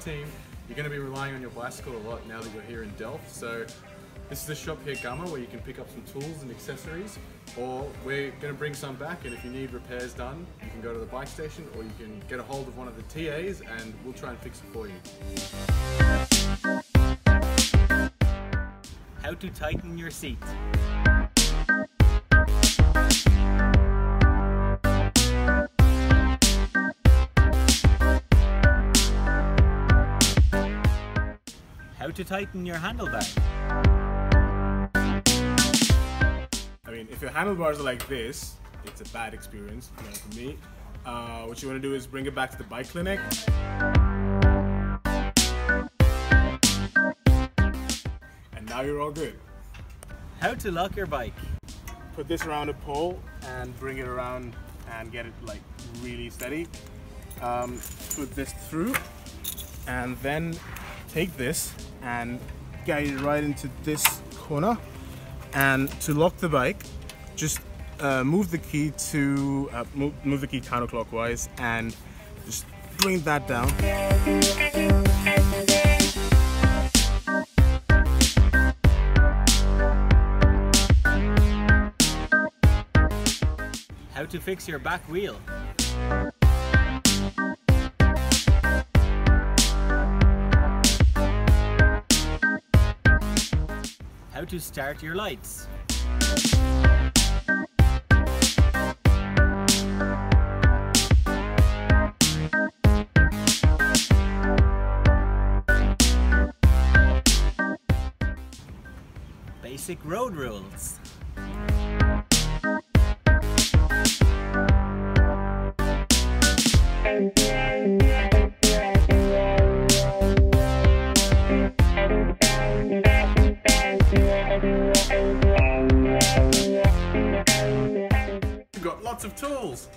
team, you're going to be relying on your bicycle a lot now that you're here in Delft. So this is the shop here, Gamma, where you can pick up some tools and accessories, or we're going to bring some back, and if you need repairs done, you can go to the bike station, or you can get a hold of one of the TAs and we'll try and fix it for you. How to tighten your seat. How to tighten your handlebar. I mean, if your handlebars are like this, it's a bad experience, you know, for me. What you want to do is bring it back to the bike clinic. And now you're all good. How to lock your bike. Put this around a pole and bring it around and get it like really steady. Put this through and then take this and get it right into this corner. And to lock the bike, just move the key to move the key counterclockwise and just bring that down. How to fix your back wheel. How to start your lights. Basic road rules. We've got lots of tools.